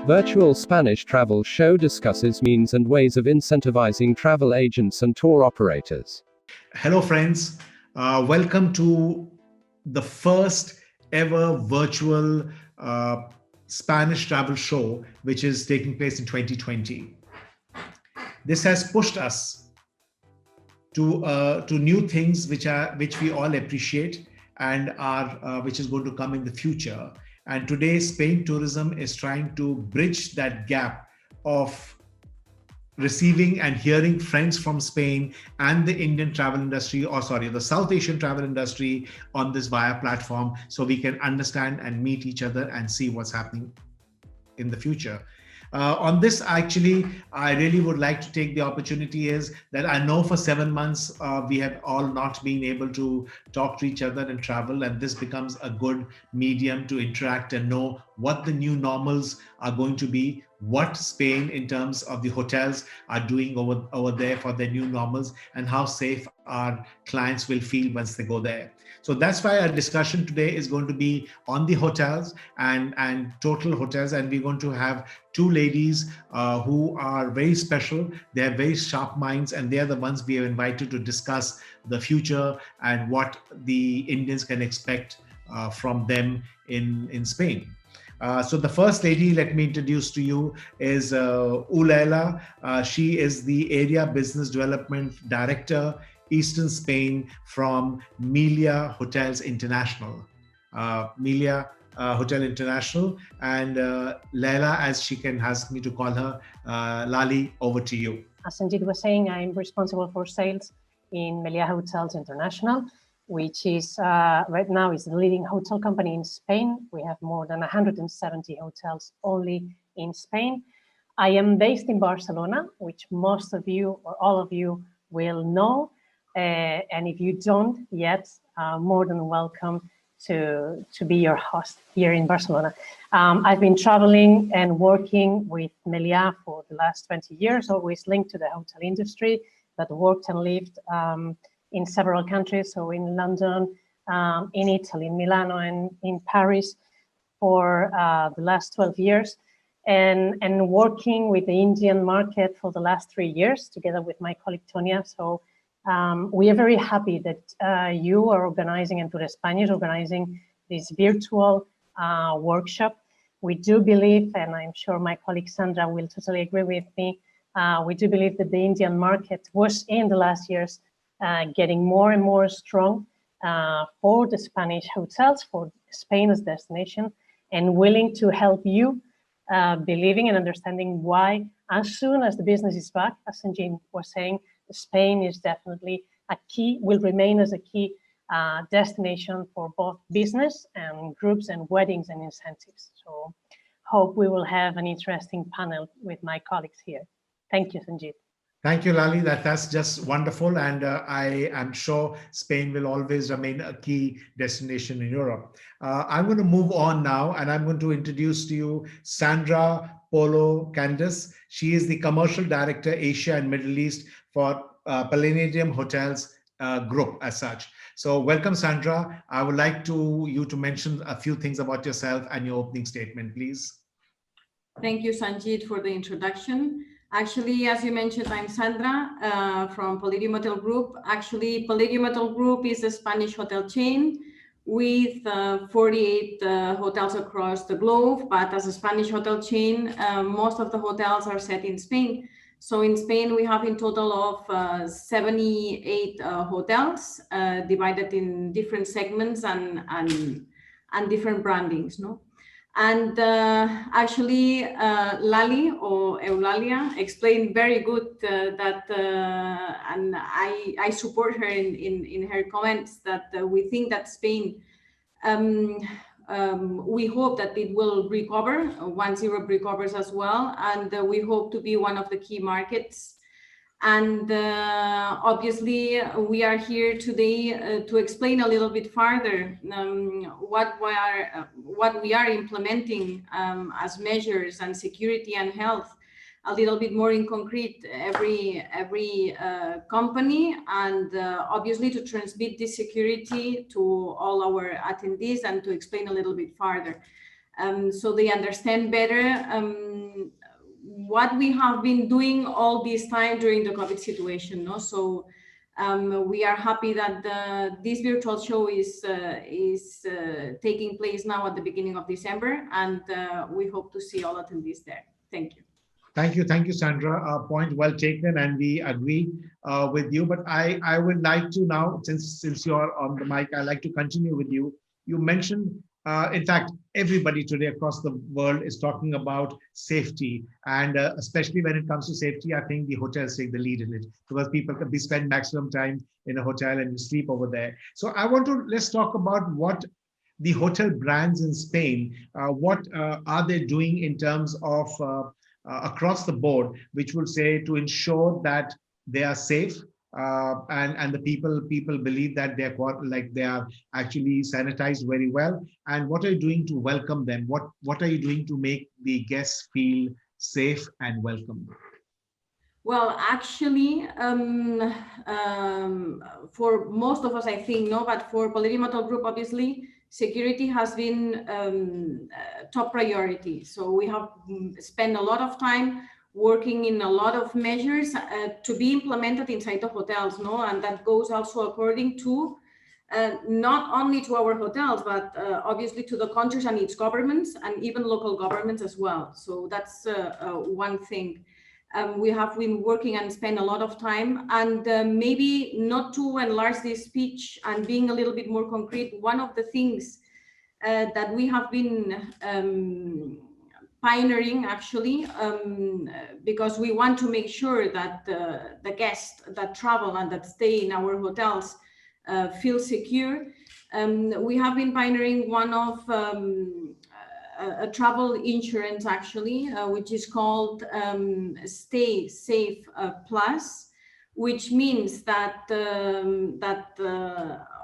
Virtual Spanish travel show discusses means and ways of incentivizing travel agents and tour operators. Hello, friends. Welcome to the first ever virtual Spanish travel show, which is taking place in 2020. This has pushed us to new things which we all appreciate and are which is going to come in the future. And today, Spain Tourism is trying to bridge that gap of receiving and hearing friends from Spain and the Indian travel industry, or sorry, the South Asian travel industry on this via platform, so we can understand and meet each other and see what's happening in the future. On this, actually, I really would like to take the opportunity is that I know for 7 months we have all not been able to talk to each other and travel, and this becomes a good medium to interact and know what the new normals are going to be, what Spain in terms of the hotels are doing over there for their new normals, and how safe our clients will feel once they go there. So that's why our discussion today is going to be on the hotels and total hotels. And we're going to have two ladies who are very special. They have very sharp minds, and they are the ones we have invited to discuss the future and what the Indians can expect from them in Spain. So the first lady, let me introduce to you, is Ulaila. She is the Area Business Development Director, Eastern Spain, from Melia Hotels International. Melia Hotel International. And Laila, as she can ask me to call her, Lali, over to you. As Sanjit was saying, I'm responsible for sales in Melia Hotels International, which is right now is the leading hotel company in Spain. We have more than 170 hotels only in Spain. I am based in Barcelona, which most of you or all of you will know. And if you don't yet, more than welcome to be your host here in Barcelona. I've been traveling and working with Melia for the last 20 years, always linked to the hotel industry, but worked and lived in several countries, so in London, in Italy, in Milano, and in Paris for the last 12 years, and working with the Indian market for the last 3 years, together with my colleague Tonia. So we are very happy that you are organizing, and Tour España is organizing this virtual workshop. We do believe, and I'm sure my colleague Sandra will totally agree with me, we do believe that the Indian market was in the last years getting more and more strong for the Spanish hotels, for Spain as destination, and willing to help you believing and understanding why, as soon as the business is back, as Sanjit was saying, Spain is definitely a key, will remain as a key destination for both business and groups and weddings and incentives. So hope we will have an interesting panel with my colleagues here. Thank you, Sanjit. Thank you, Lali. That's just wonderful. And I am sure Spain will always remain a key destination in Europe. I'm going to move on now, and I'm going to introduce to you Sandra Polo Candice. She is the Commercial Director, Asia and Middle East for Palladium Hotels Group as such. So welcome, Sandra. I would like you to mention a few things about yourself and your opening statement, please. Thank you, Sanjit, for the introduction. Actually, as you mentioned, I'm Sandra from Palladium Hotel Group. Actually, Palladium Hotel Group is a Spanish hotel chain with 48 hotels across the globe. But as a Spanish hotel chain, most of the hotels are set in Spain. So in Spain, we have in total of 78 hotels divided in different segments and different brandings, no? And actually, Lali or Eulalia explained very good that, and I support her in her comments that we think that Spain, we hope that it will recover once Europe recovers as well, and we hope to be one of the key markets. And obviously, we are here today to explain a little bit further what we are implementing as measures and security and health, a little bit more in concrete every company, and obviously to transmit this security to all our attendees and to explain a little bit further. so they understand better what we have been doing all this time during the COVID situation. No? So we are happy that this virtual show is taking place now at the beginning of December, and we hope to see all attendees there. Thank you. Thank you, Sandra. Point well taken, and we agree with you. But I would like to now, since you're on the mic, I'd like to continue with you. You mentioned, in fact, everybody today across the world is talking about safety, and especially when it comes to safety, I think the hotels take the lead in it, because people can spend maximum time in a hotel and you sleep over there. So let's talk about what the hotel brands in Spain, what are they doing in terms of across the board, which will say to ensure that they are safe, and the people believe that they are actually sanitized very well. And what are you doing to welcome them? What are you doing to make the guests feel safe and welcome? Well, actually, for most of us, I think, no, but for Palladium Motel Group, obviously, security has been top priority. So we have spent a lot of time working in a lot of measures to be implemented inside the hotels, no, and that goes also according to not only to our hotels, but obviously to the countries and its governments, and even local governments as well. So that's one thing. We have been working and spent a lot of time, and maybe not to enlarge this speech and being a little bit more concrete, one of the things that we have been pioneering actually, because we want to make sure that the guests that travel and that stay in our hotels feel secure. We have been pioneering one of a travel insurance actually, which is called Stay Safe Plus, which means that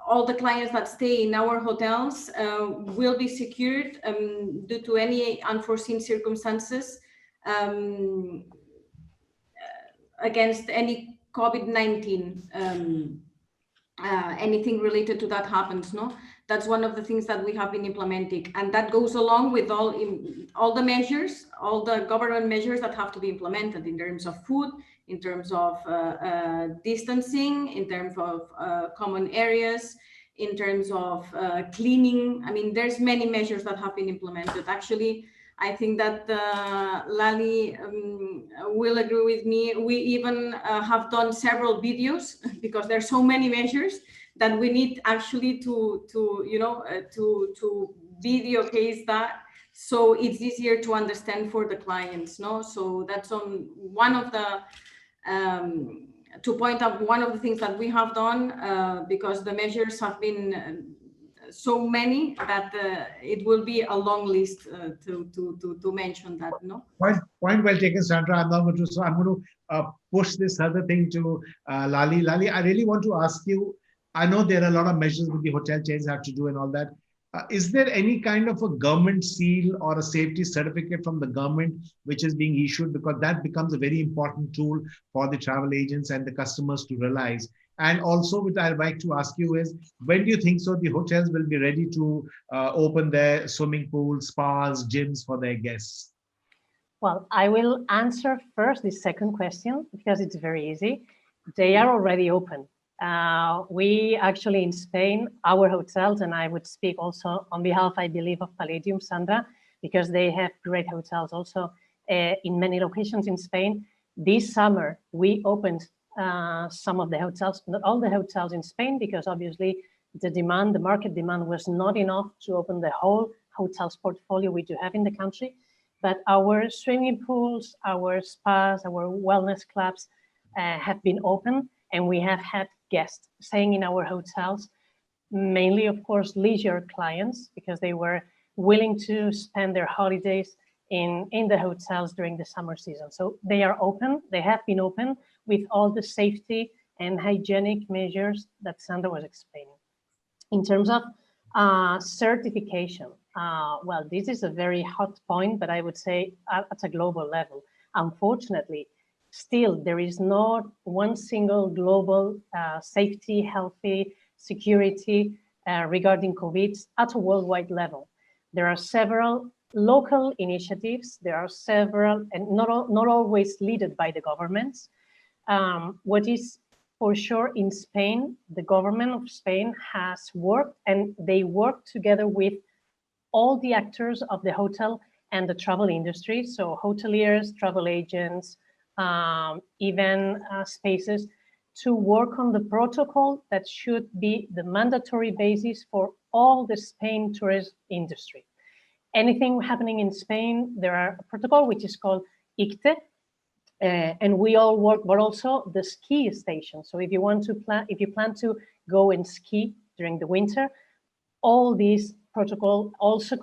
all the clients that stay in our hotels will be secured due to any unforeseen circumstances against any COVID-19. Anything related to that happens, no? That's one of the things that we have been implementing, and that goes along with all the measures, all the government measures that have to be implemented in terms of food, in terms of distancing, in terms of common areas, in terms of cleaning. I mean, there's many measures that have been implemented. Actually, I think that Lali will agree with me. We even have done several videos because there's so many measures that we need actually to video case that, so it's easier to understand for the clients. No, so that's on one of the to point out one of the things that we have done because the measures have been so many that it will be a long list to mention that. No. Point well taken, Sandra. I'm going to push this other thing to Lali. Lali, I really want to ask you. I know there are a lot of measures that the hotel chains have to do and all that. Is there any kind of a government seal or a safety certificate from the government which is being issued? Because that becomes a very important tool for the travel agents and the customers to realize. And also, what I'd like to ask you is, when do you think so the hotels will be ready to open their swimming pools, spas, gyms for their guests? Well, I will answer first the second question because it's very easy. They are already open. We actually in Spain, our hotels, and I would speak also on behalf, I believe, of Palladium, Sandra, because they have great hotels also in many locations in Spain. This summer, we opened some of the hotels, not all the hotels in Spain, because obviously the market demand was not enough to open the whole hotels portfolio we do have in the country. But our swimming pools, our spas, our wellness clubs have been open, and we have had guests staying in our hotels, mainly, of course, leisure clients, because they were willing to spend their holidays in the hotels during the summer season. So they are open, they have been open with all the safety and hygienic measures that Sandra was explaining. In terms of certification, well, this is a very hot point, but I would say at a global level. Unfortunately, still, there is not one single global safety, healthy, security regarding COVID at a worldwide level. There are several local initiatives. There are several, and not always led by the governments. What is for sure in Spain, the government of Spain has worked, and they work together with all the actors of the hotel and the travel industry. So hoteliers, travel agents, event spaces, to work on the protocol that should be the mandatory basis for all the Spain tourist industry. Anything happening in Spain, there are a protocol which is called ICTE, and we all work, but also the ski station. So if you plan to go and ski during the winter, all these protocol also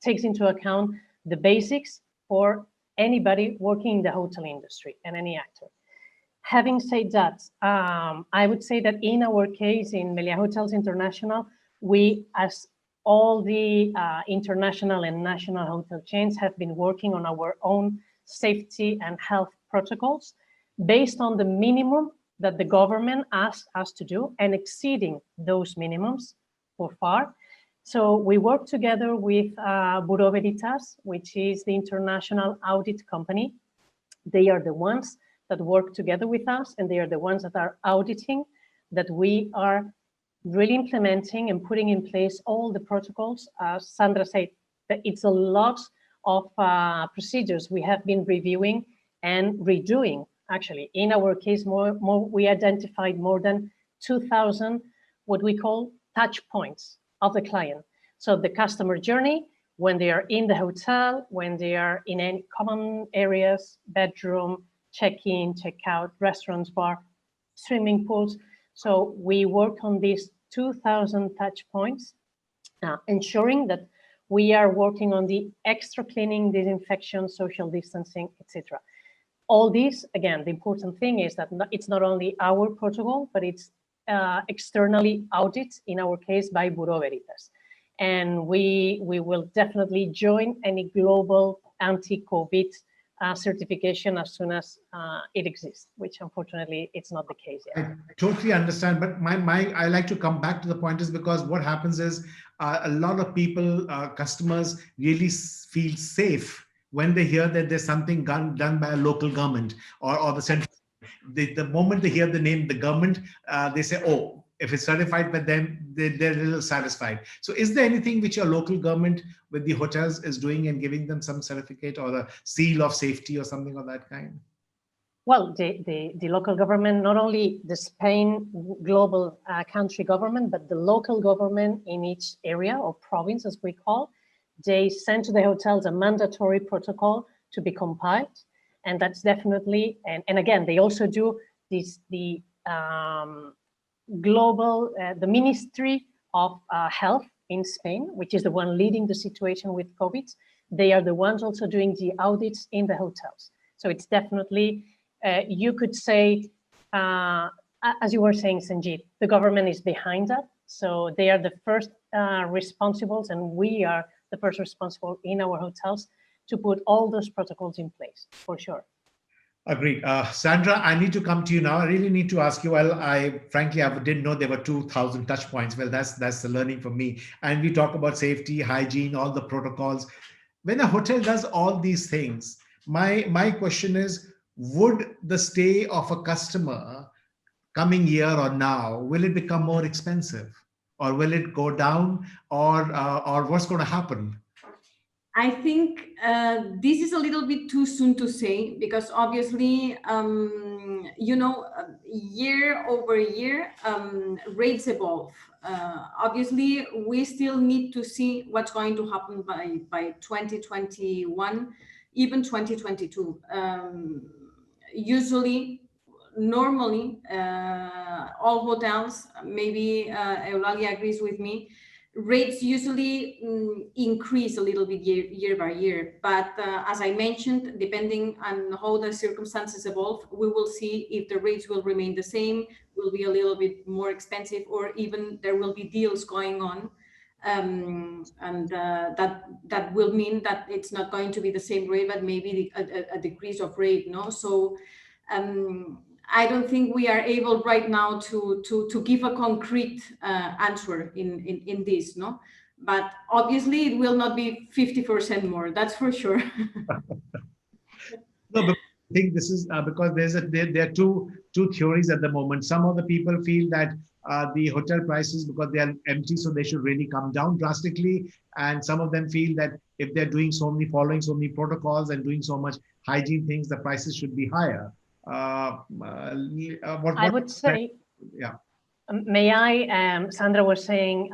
takes into account the basics for anybody working in the hotel industry and any actor. Having said that, I would say that in our case, in Meliá Hotels International, we, as all the international and national hotel chains, have been working on our own safety and health protocols based on the minimum that the government asked us to do and exceeding those minimums for far. So we work together with Bureau Veritas, which is the international audit company. They are the ones that work together with us, and they are the ones that are auditing that we are really implementing and putting in place all the protocols. As Sandra said, that it's a lot of procedures we have been reviewing and redoing. Actually, in our case, we identified more than 2,000 what we call touch points of the client. So the customer journey, when they are in the hotel, when they are in any common areas, bedroom, check-in, check-out, restaurants, bar, swimming pools. So we work on these 2,000 touch points, ensuring that we are working on the extra cleaning, disinfection, social distancing, etc. All these, again, the important thing is that it's not only our protocol, but it's externally audited, in our case, by Bureau Veritas. And we will definitely join any global anti-COVID certification as soon as it exists, which unfortunately it's not the case yet. I totally understand, but I like to come back to the point is because what happens is a lot of people, customers really feel safe when they hear that there's something done by a local government or the central. The moment they hear the name, the government, they say, oh, if it's certified by them, they're a little satisfied. So is there anything which your local government with the hotels is doing and giving them some certificate or a seal of safety or something of that kind? Well, the local government, not only the Spain global country government, but the local government in each area or province, as we call, they send to the hotels a mandatory protocol to be compiled. And that's definitely, and again, they also do the global, the Ministry of Health in Spain, which is the one leading the situation with COVID. They are the ones also doing the audits in the hotels. So it's definitely, you could say, as you were saying, Sanjeev, the government is behind that. So they are the first responsibles, and we are the first responsible in our hotels to put all those protocols in place, for sure. Agreed. Sandra, I need to come to you now. I really need to ask you. Well, I didn't know there were 2,000 touch points. Well, that's the learning for me. And we talk about safety, hygiene, all the protocols. When a hotel does all these things, my question is, would the stay of a customer coming year or now, will it become more expensive, or will it go down, or what's going to happen? I think this is a little bit too soon to say, because obviously, year over year, rates evolve. Obviously, we still need to see what's going to happen by 2021, even 2022. Normally, all hotels, maybe Eulalia agrees with me, rates usually increase a little bit year by year. But as I mentioned, depending on how the circumstances evolve, we will see if the rates will remain the same, will be a little bit more expensive, or even there will be deals going on. And that will mean that it's not going to be the same rate, but maybe a decrease of rate. No, so I don't think we are able right now to give a concrete answer in this. No, But obviously it will not be 50% more, that's for sure. No, but I think this is because there are two theories at the moment. Some of the people feel that the hotel prices, because they are empty, so they should really come down drastically. And some of them feel that if they're following so many protocols and doing so much hygiene things, the prices should be higher. I would say, yeah. May I? Sandra was saying,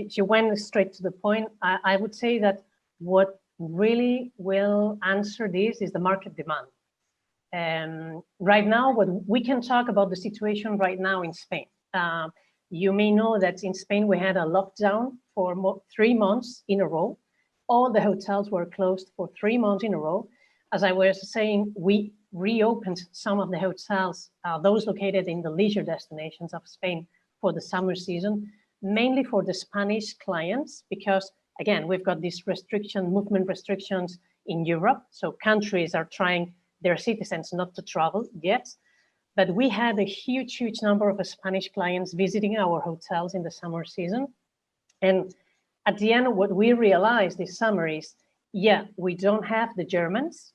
she went straight to the point. I would say that what really will answer this is the market demand. Right now, what we can talk about the situation right now in Spain. You may know that in Spain, we had a lockdown for 3 months in a row. All the hotels were closed for 3 months in a row. As I was saying, we reopened some of the hotels, those located in the leisure destinations of Spain for the summer season, mainly for the Spanish clients, because again, we've got these movement restrictions in Europe. So countries are trying their citizens not to travel yet. But we had a huge number of Spanish clients visiting our hotels in the summer season. And at the end, what we realized this summer is, yeah, we don't have the Germans,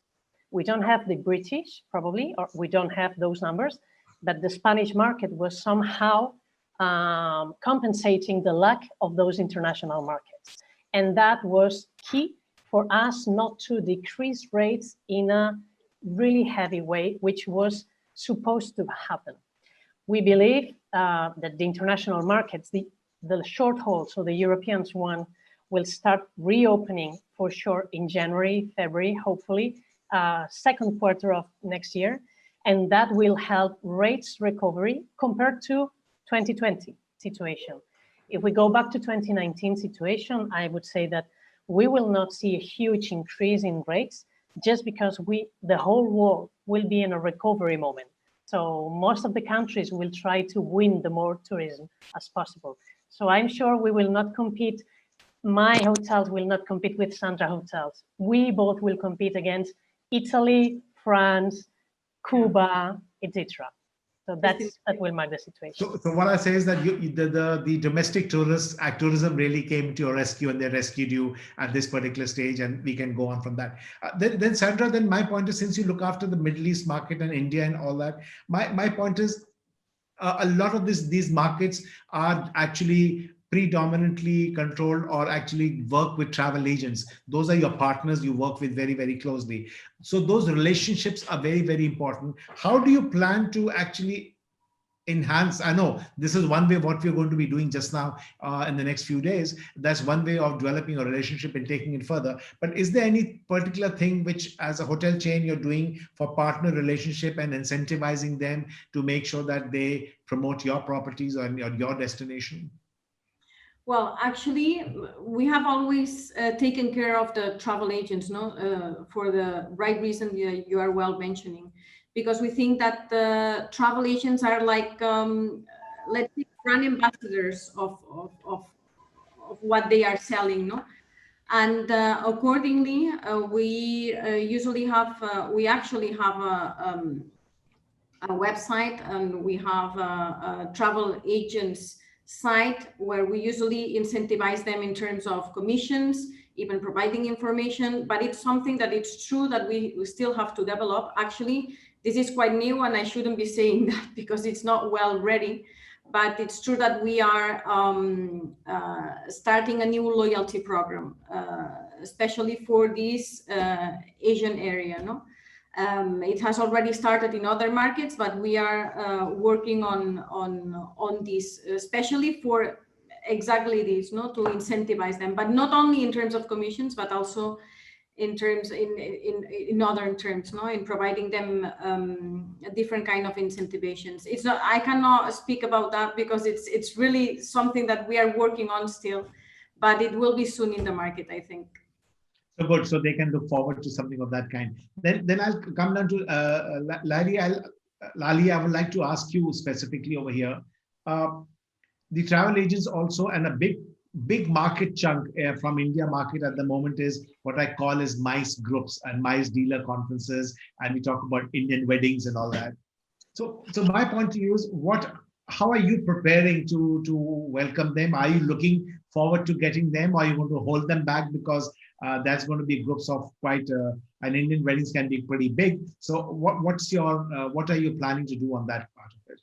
we don't have the British, probably, or we don't have those numbers, but the Spanish market was somehow compensating the lack of those international markets. And that was key for us not to decrease rates in a really heavy way, which was supposed to happen. We believe that the international markets, the short haul, so the Europeans one, will start reopening for sure in January, February, hopefully, second quarter of next year. And that will help rates recovery compared to 2020 situation. If we go back to 2019 situation, I would say that we will not see a huge increase in rates just because the whole world will be in a recovery moment. So most of the countries will try to win the more tourism as possible. So I'm sure we will not compete. My hotels will not compete with Sandra hotels. We both will compete against Italy, France, Cuba, etc. So that will mark the situation. So what I say is that the domestic tourism really came to your rescue, and they rescued you at this particular stage, and we can go on from that. Then Sandra, then my point is, since you look after the Middle East market and India and all that, my point is a lot of these markets are actually predominantly controlled or actually work with travel agents. Those are your partners you work with very closely. So those relationships are very important. How do you plan to actually enhance? I know this is one way what we're going to be doing just now in the next few days. That's one way of developing a relationship and taking it further. But is there any particular thing which, as a hotel chain, you're doing for partner relationship and incentivizing them to make sure that they promote your properties or your destination? Well, actually, we have always taken care of the travel agents, for the right reason you are well mentioning, because we think that the travel agents are like, let's say, brand ambassadors of what they are selling, no? And accordingly, we actually have a website, and we have a travel agents site where we usually incentivize them in terms of commissions, even providing information. But it's something that it's true that we still have to develop. Actually, this is quite new, and I shouldn't be saying that because it's not well ready. But it's true that we are starting a new loyalty program, especially for this Asian area, no? It has already started in other markets, but we are working on this, especially for exactly this, to incentivize them, but not only in terms of commissions, but also in terms in other terms, in providing them a different kind of incentivations. It's not, I cannot speak about that because it's really something that we are working on still, but it will be soon in the market, I think. So good. So they can look forward to something of that kind. Then I'll come down to Lali. I would like to ask you specifically over here. The travel agents also, and a big market chunk from India market at the moment is what I call as MICE groups and MICE dealer conferences, and we talk about Indian weddings and all that. So my point to you is, how are you preparing to welcome them? Are you looking forward to getting them, or you want to hold them back because that's going to be groups of quite, and Indian weddings can be pretty big. So what are you planning to do on that part of it?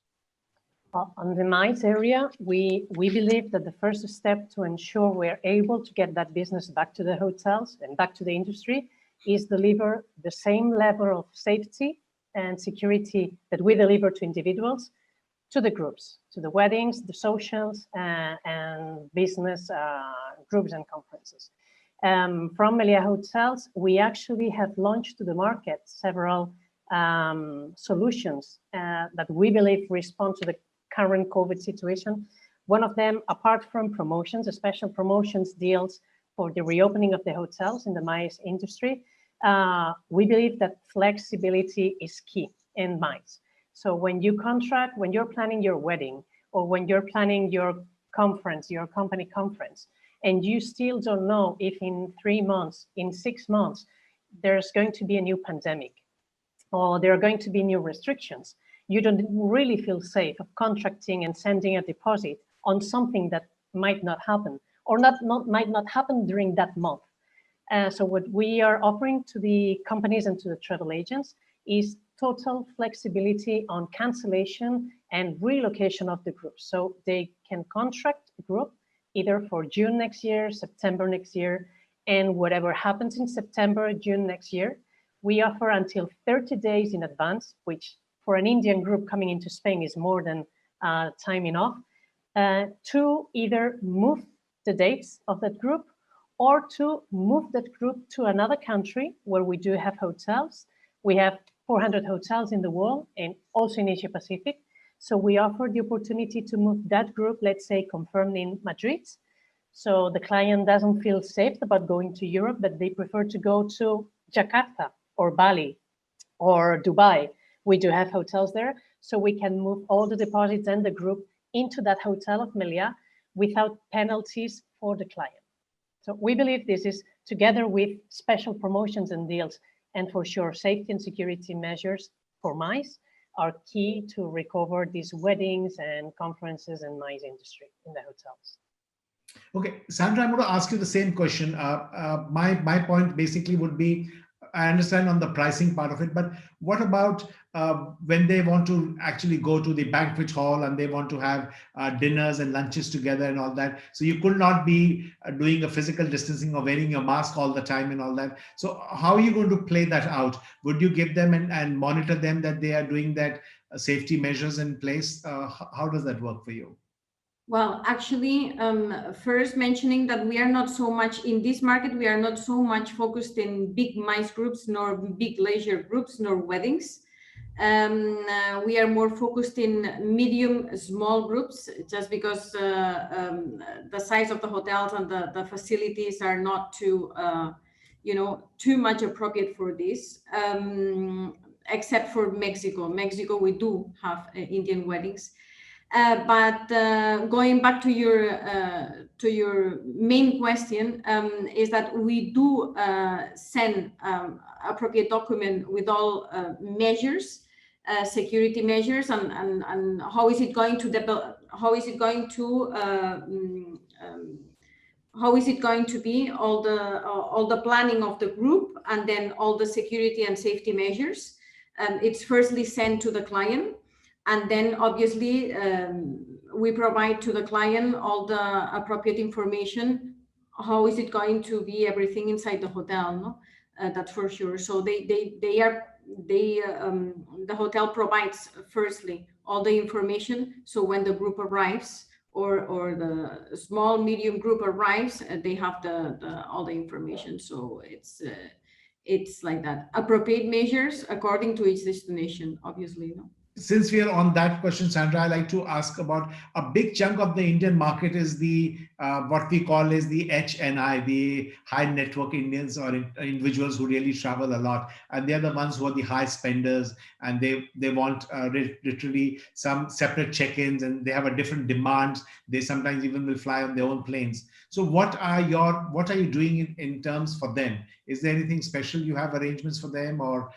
On the MICE area, we believe that the first step to ensure we're able to get that business back to the hotels and back to the industry is deliver the same level of safety and security that we deliver to individuals, to the groups, to the weddings, the socials, and business groups and conferences. From Melia Hotels, we actually have launched to the market several solutions that we believe respond to the current COVID situation. One of them, apart from promotions, special promotions deals for the reopening of the hotels in the MICE industry, we believe that flexibility is key in MICE. So when you contract, when you're planning your wedding, or when you're planning your conference, your company conference, and you still don't know if in 3 months, in 6 months, there's going to be a new pandemic, or there are going to be new restrictions, you don't really feel safe of contracting and sending a deposit on something that might not happen, or might not happen during that month. So what we are offering to the companies and to the travel agents is total flexibility on cancellation and relocation of the group. So they can contract a group either for June next year, September next year, and whatever happens in September, June next year, we offer until 30 days in advance, which for an Indian group coming into Spain is more than time enough, to either move the dates of that group or to move that group to another country where we do have hotels. We have 400 hotels in the world and also in Asia Pacific. So we offer the opportunity to move that group, let's say confirmed in Madrid. So the client doesn't feel safe about going to Europe, but they prefer to go to Jakarta or Bali or Dubai. We do have hotels there, so we can move all the deposits and the group into that hotel of Melia without penalties for the client. So we believe this is, together with special promotions and deals, and for sure safety and security measures for MICE, are key to recover these weddings and conferences and MICE industry in the hotels. Okay, Sandra, I'm going to ask you the same question. My point basically would be, I understand on the pricing part of it, but what about when they want to actually go to the banquet hall and they want to have dinners and lunches together and all that? So you could not be doing a physical distancing or wearing your mask all the time and all that. So how are you going to play that out? Would you give them and monitor them that they are doing that safety measures in place? How does that work for you? Well, actually, first mentioning that we are not so much in this market, we are not so much focused in big MICE groups, nor big leisure groups, nor weddings. We are more focused in medium, small groups, just because the size of the hotels and the facilities are not too, too much appropriate for this. Except for Mexico. Mexico, we do have Indian weddings. But going back to your main question, is that we do send appropriate document with all measures, security measures, and how is it going to develop? How is it going to be all the planning of the group, and then all the security and safety measures? It's firstly sent to the client. And then obviously we provide to the client all the appropriate information. How is it going to be everything inside the hotel? No? That's for sure. So the hotel provides firstly all the information. So when the group arrives or the small medium group arrives, they have all the information. So it's like that. Appropriate measures according to each destination, obviously. No? Since we are on that question, Sandra, I'd like to ask about a big chunk of the Indian market is the what we call is the HNI, the high network Indians or individuals who really travel a lot, and they're the ones who are the high spenders, and they want literally some separate check-ins, and they have a different demands. They sometimes even will fly on their own planes. So what are you doing in terms for them? Is there anything special you have arrangements for them, or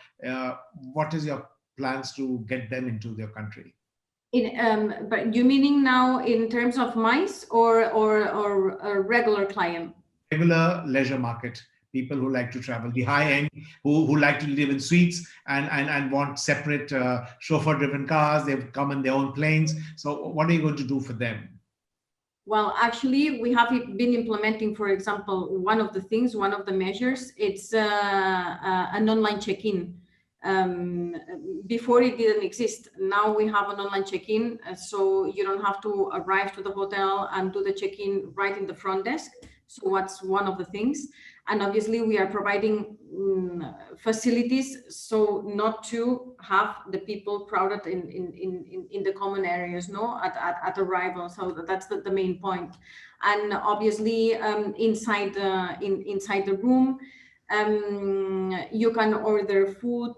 what is your plans to get them into their country? But you meaning now in terms of mice or a regular client? Regular leisure market, people who like to travel, the high end, who like to live in suites and want separate chauffeur driven cars. They've come in their own planes. So what are you going to do for them? Well, actually, we have been implementing, for example, one of the measures, it's an online check-in. Before it didn't exist. Now we have an online check-in, so you don't have to arrive to the hotel and do the check-in right in the front desk. So what's one of the things? And obviously we are providing facilities so not to have the people crowded in the common areas, no, at arrival. So that's the main point. And obviously inside the room, you can order food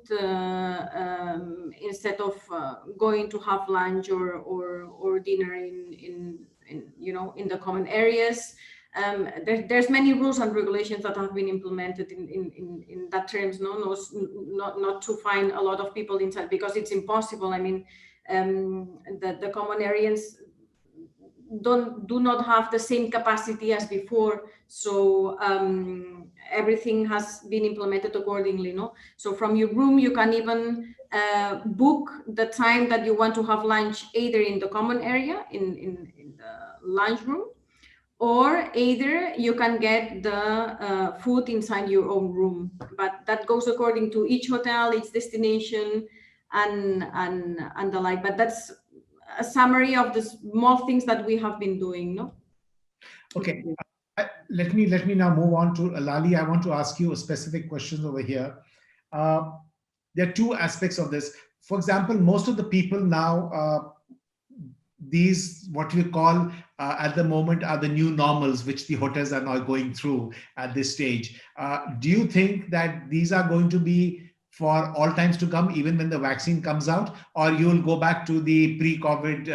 instead of going to have lunch or dinner in the common areas. There's many rules and regulations that have been implemented in that terms. Not to find a lot of people inside, because it's impossible. I mean, the common areas do not have the same capacity as before, so everything has been implemented accordingly, no? So from your room you can even book the time that you want to have lunch, either in the common area in the lunch room, or either you can get the food inside your own room. But that goes according to each hotel, each destination, and the like. But that's a summary of the small things that we have been doing, no? Okay. Let me now move on to Lali. I want to ask you a specific question over here. There are two aspects of this. For example, most of the people now, these what we call at the moment are the new normals, which the hotels are now going through at this stage. Do you think that these are going to be for all times to come, even when the vaccine comes out, or you will go back to the pre-COVID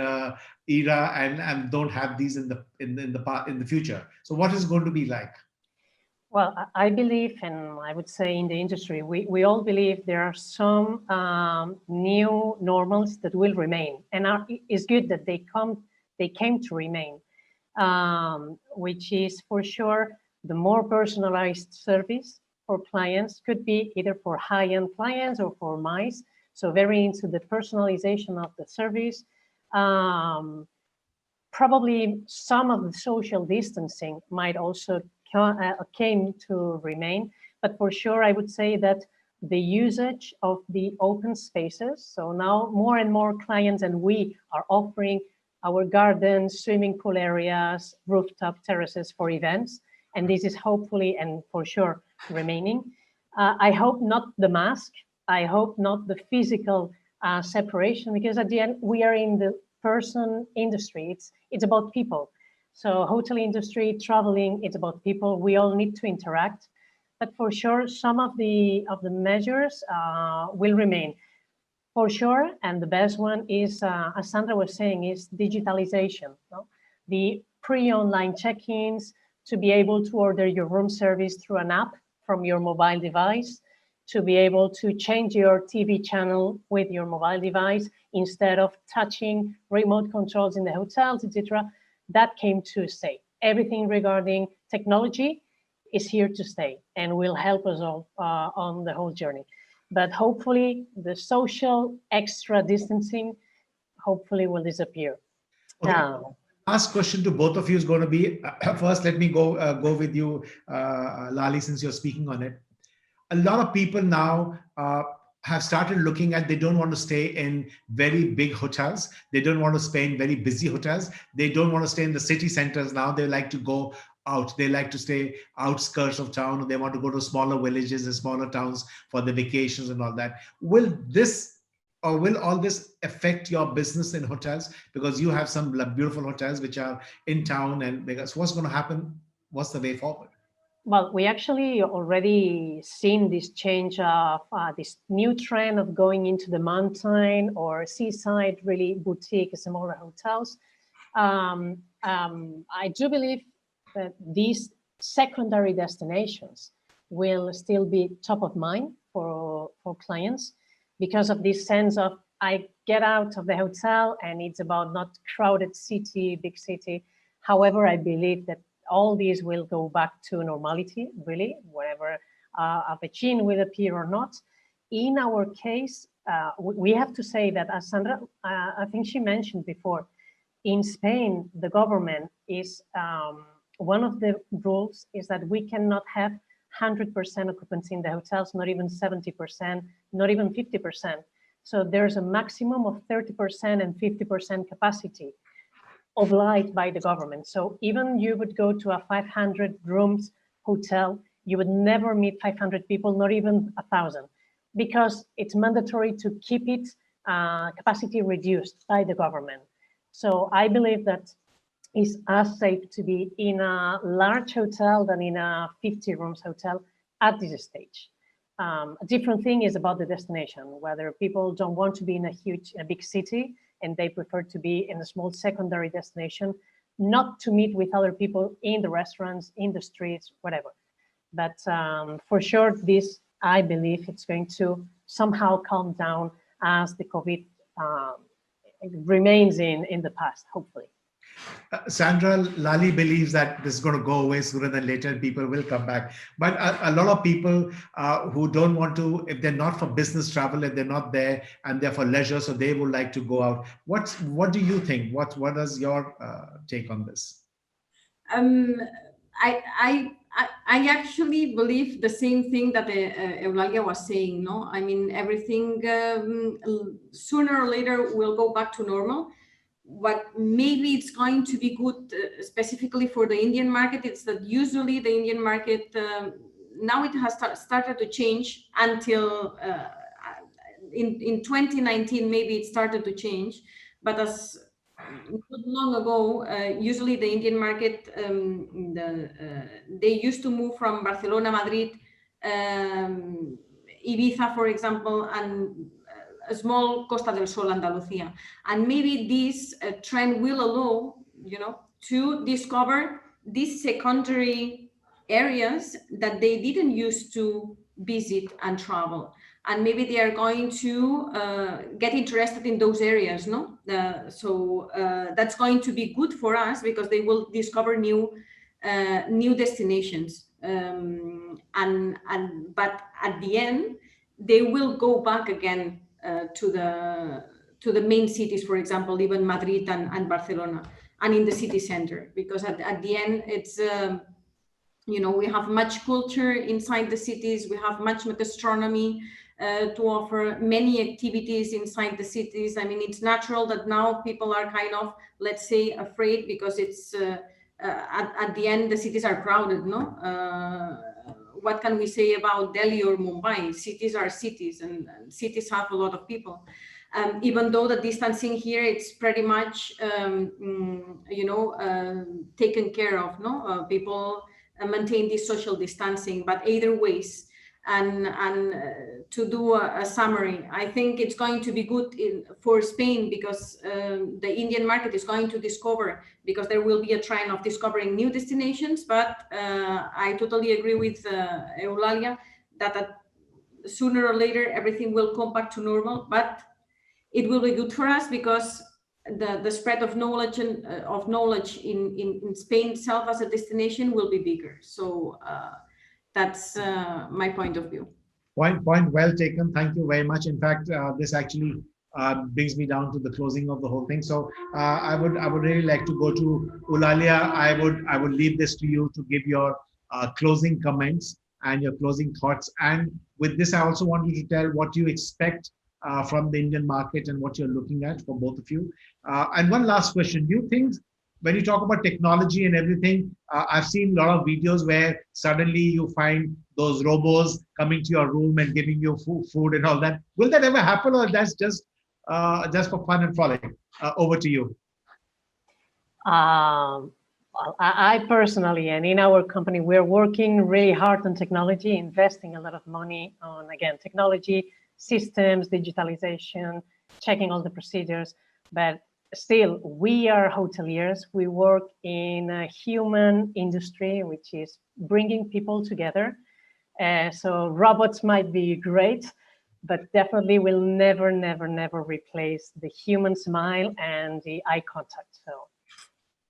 era and don't have these in the future? So what is going to be like? Well, I believe, and I would say in the industry, we all believe there are some new normals that will remain, and it's good that they came to remain, which is for sure the more personalized service for clients, could be either for high-end clients or for mice. So very into the personalization of the service. Probably some of the social distancing might also came to remain, but for sure I would say that the usage of the open spaces, so now more and more clients and we are offering our gardens, swimming pool areas, rooftop terraces for events, and this is hopefully and for sure remaining. I hope not the mask, I hope not the physical separation, because at the end we are in the person industry. It's about people. So hotel industry, traveling, it's about people. We all need to interact, but for sure some of the measures will remain for sure. And the best one is, as Sandra was saying, is digitalization. No? The pre-online check-ins, to be able to order your room service through an app from your mobile device, to be able to change your TV channel with your mobile device instead of touching remote controls in the hotels, etc. That came to stay. Everything regarding technology is here to stay and will help us all on the whole journey. But hopefully the social extra distancing hopefully will disappear. Okay. Last question to both of you is going to be, first let me go with you, Lali, since you're speaking on it. A lot of people now have started looking at, they don't want to stay in very big hotels. They don't want to stay in very busy hotels. They don't want to stay in the city centers now. They like to go out. They like to stay outskirts of town, or they want to go to smaller villages and smaller towns for the vacations and all that. Will all this affect your business in hotels? Because you have some beautiful hotels which are in town, and because what's going to happen? What's the way forward? Well, we actually already seen this change of this new trend of going into the mountain or seaside, really boutique, smaller hotels. I do believe that these secondary destinations will still be top of mind for clients because of this sense of I get out of the hotel and it's about not crowded city, big city. However, I believe that all these will go back to normality, really, wherever a vaccine will appear or not. In our case, we have to say that, as Sandra, I think she mentioned before, in Spain, the government is, one of the rules is that we cannot have 100% occupancy in the hotels, not even 70%, not even 50%. So there's a maximum of 30% and 50% capacity obliged by the government. So even you would go to a 500 rooms hotel, you would never meet 500 people, not even 1,000, because it's mandatory to keep it capacity reduced by the government. So I believe that it's as safe to be in a large hotel than in a 50 rooms hotel at this stage. A different thing is about the destination, whether people don't want to be in a big city and they prefer to be in a small secondary destination, not to meet with other people in the restaurants, in the streets, whatever. But for sure, this, I believe, it's going to somehow calm down as the COVID remains in the past, hopefully. Sandra, Lali believes that this is going to go away sooner than later. People will come back. But a lot of people who don't want to, if they're not for business travel, if they're not there and they're for leisure, so they would like to go out. What do you think? What is your take on this? I actually believe the same thing that Eulalia was saying. No, I mean, everything sooner or later will go back to normal. What maybe it's going to be good specifically for the Indian market, it's that usually the Indian market now it has started to change until in 2019 maybe it started to change, but as not long ago, usually the Indian market they used to move from Barcelona, Madrid, Ibiza, for example, and a small Costa del Sol, Andalucía, and maybe this trend will allow, to discover these secondary areas that they didn't used to visit and travel, and maybe they are going to get interested in those areas, no? So that's going to be good for us because they will discover new destinations, but at the end they will go back again to the main cities, for example, even Madrid and Barcelona, and in the city center, because at the end it's we have much culture inside the cities, we have much gastronomy to offer, many activities inside the cities. I mean, it's natural that now people are kind of, let's say, afraid because it's at the end the cities are crowded, no? What can we say about Delhi or Mumbai? Cities are cities, and cities have a lot of people. Even though the distancing here, it's pretty much taken care of, no? People maintain this social distancing, but either ways, and to do a summary, I think it's going to be good for Spain because the Indian market is going to discover, because there will be a trend of discovering new destinations. But I totally agree with Eulalia that sooner or later everything will come back to normal, but it will be good for us because the spread of knowledge and in Spain itself as a destination will be bigger. So that's my point of view. Point well taken. Thank you very much. In fact, this actually brings me down to the closing of the whole thing. So I would really like to go to Eulalia. I would leave this to you to give your closing comments and your closing thoughts. And with this, I also want you to tell what you expect from the Indian market and what you're looking at for both of you. And one last question: do you think, when you talk about technology and everything, I've seen a lot of videos where suddenly you find those robos coming to your room and giving you food and all that. Will that ever happen, or that's just for fun and frolic? Over to you. Well, I personally, and in our company, we're working really hard on technology, investing a lot of money on, again, technology, systems, digitalization, checking all the procedures. But still, we are hoteliers. We work in a human industry, which is bringing people together. So robots might be great, but definitely will never, never, never replace the human smile and the eye contact. So,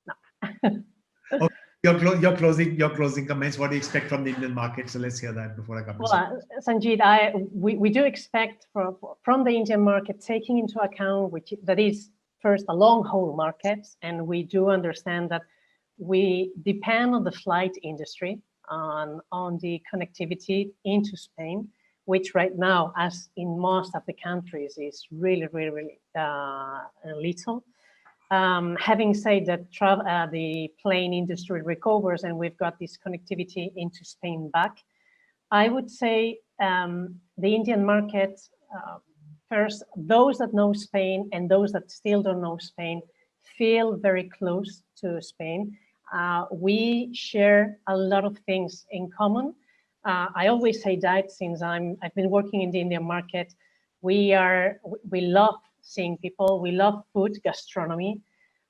no. Okay, your closing comments. What do you expect from the Indian market? So let's hear that before I come to Well, Sanjeet, we do expect from the Indian market, taking into account that is first a long haul market, and we do understand that we depend on the flight industry, on the connectivity into Spain, which right now, as in most of the countries, is really, really, really little. Having said that, the plane industry recovers and we've got this connectivity into Spain back, I would say the Indian market, first, those that know Spain and those that still don't know Spain feel very close to Spain. We share a lot of things in common. I always say that since I've been working in the Indian market, we love seeing people, we love food, gastronomy.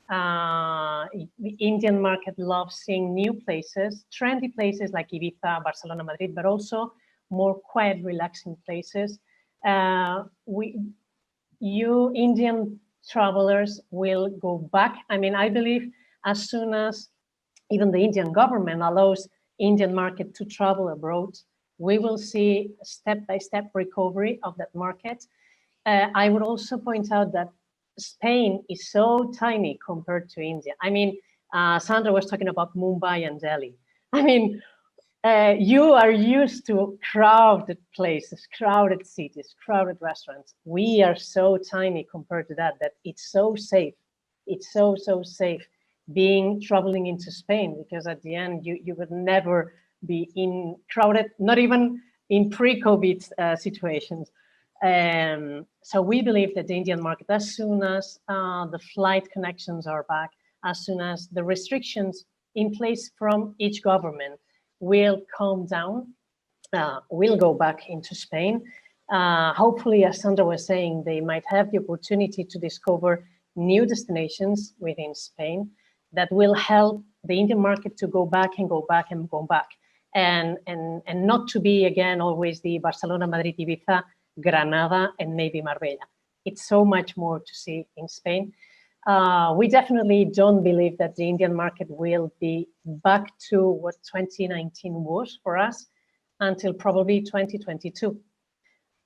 The Indian market loves seeing new places, trendy places like Ibiza, Barcelona, Madrid, but also more quiet, relaxing places. You Indian travelers will go back. I mean, I believe as soon as even the Indian government allows Indian market to travel abroad, we will see step-by-step recovery of that market. I would also point out that Spain is so tiny compared to India. I mean, Sandra was talking about Mumbai and Delhi. I mean, you are used to crowded places, crowded cities, crowded restaurants. We are so tiny compared to that it's so safe. It's so safe being traveling into Spain, because at the end you would never be in crowded, not even in pre-COVID situations. So we believe that the Indian market, as soon as the flight connections are back, as soon as the restrictions in place from each government will calm down, we'll go back into Spain. Hopefully, as Sandra was saying, they might have the opportunity to discover new destinations within Spain that will help the Indian market to go back and go back and go back, and not to be again always the Barcelona, Madrid, Ibiza, Granada, and maybe Marbella. It's so much more to see in Spain. We definitely don't believe that the Indian market will be back to what 2019 was for us until probably 2022.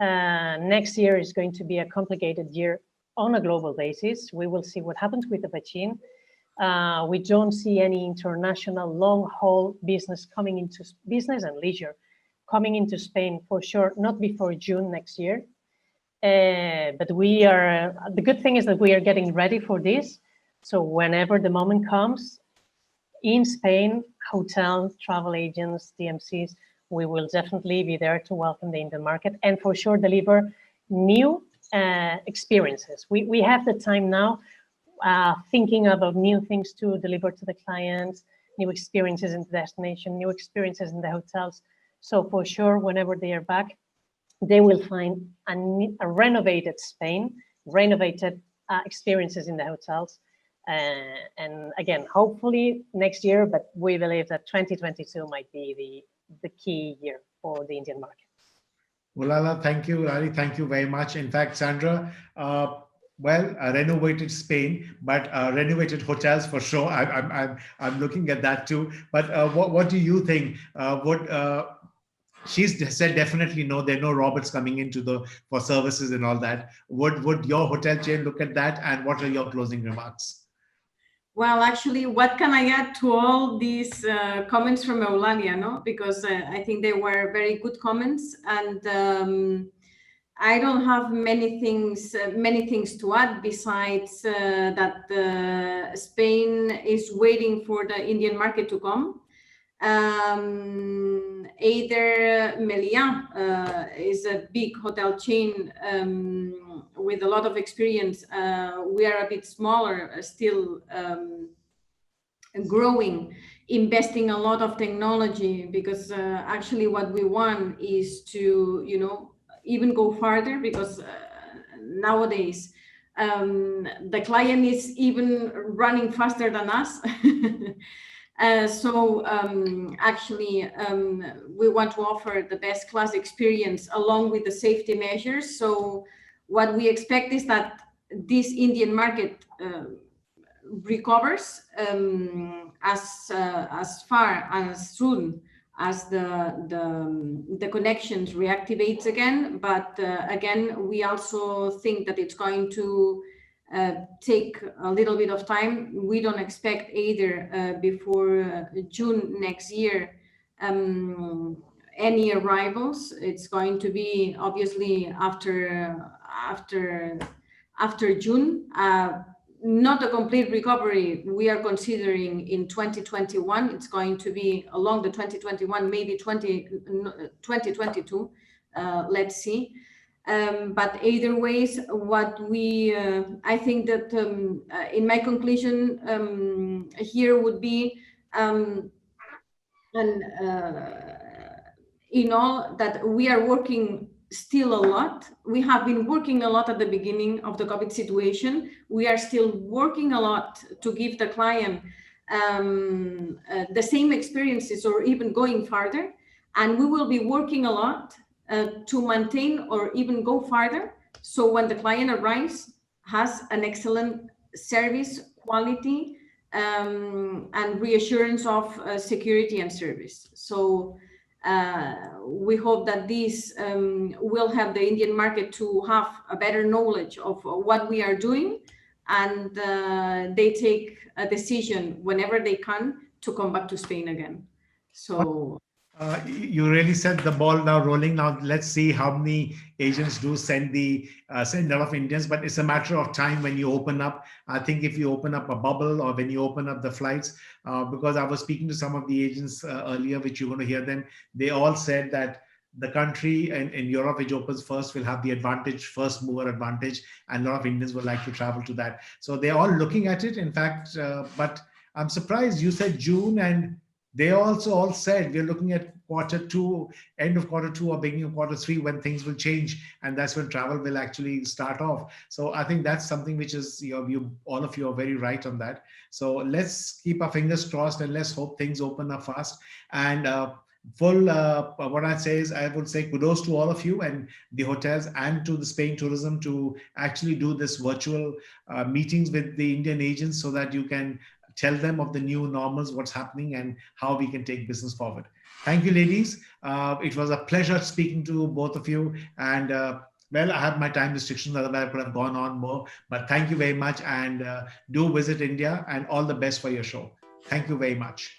Next year is going to be a complicated year on a global basis. We will see what happens with the vaccine. We don't see any international long-haul business coming into business and leisure coming into Spain for sure, not before June next year. But the good thing is that we are getting ready for this. So whenever the moment comes, in Spain, hotels, travel agents, DMCs, we will definitely be there to welcome the Indian market and for sure deliver new experiences. We have the time now thinking about new things to deliver to the clients, new experiences in the destination, new experiences in the hotels. So for sure, whenever they are back, they will find a renovated Spain, renovated experiences in the hotels. And again, hopefully next year, but we believe that 2022 might be the key year for the Indian market. Well, Lala, thank you. Lali, thank you very much. In fact, Sandra, renovated Spain, but renovated hotels for sure. I'm looking at that too. But what do you think? She's said definitely no. There are no robots coming into for services and all that. Would your hotel chain look at that? And what are your closing remarks? Well, actually, what can I add to all these comments from Eulalia? No, because I think they were very good comments, and I don't have many things to add besides that Spain is waiting for the Indian market to come. Either Meliá is a big hotel chain with a lot of experience. We are a bit smaller, still growing, investing a lot of technology, because actually what we want is to, even go farther, because nowadays the client is even running faster than us. Actually, we want to offer the best class experience along with the safety measures. So what we expect is that this Indian market recovers as far as soon as the connections reactivates again. But again, we also think that it's going to take a little bit of time. We don't expect either before June next year any arrivals. It's going to be obviously after June. Not a complete recovery we are considering in 2021. It's going to be along the 2021, maybe 2022. Let's see. But either ways, what we I think that in my conclusion here would be in all that we are working still a lot. We have been working a lot at the beginning of the COVID situation. We are still working a lot to give the client the same experiences or even going farther. And we will be working a lot to maintain or even go farther. So when the client arrives, has an excellent service quality and reassurance of security and service. So we hope that this will help the Indian market to have a better knowledge of what we are doing, and they take a decision whenever they can to come back to Spain again. So you really set the ball now rolling. Now let's see how many agents do send a lot of Indians, but it's a matter of time when you open up. I think if you open up a bubble or when you open up the flights, because I was speaking to some of the agents earlier, which you're going to hear them, they all said that the country in Europe, which opens first, will have the advantage, first mover advantage, and a lot of Indians would like to travel to that. So they're all looking at it, in fact, but I'm surprised you said June, and they also all said we're looking at Q2, end of Q2 or beginning of Q3 when things will change, and that's when travel will actually start off. So I think that's something which is, all of you are very right on that. So let's keep our fingers crossed and let's hope things open up fast. And what I'd say is, I would say kudos to all of you and the hotels and to the Spain Tourism to actually do this virtual meetings with the Indian agents so that you can tell them of the new normals, what's happening, and how we can take business forward. Thank you, ladies. It was a pleasure speaking to both of you. And well, I have my time restrictions, otherwise I could have gone on more. But thank you very much, and do visit India, and all the best for your show. Thank you very much.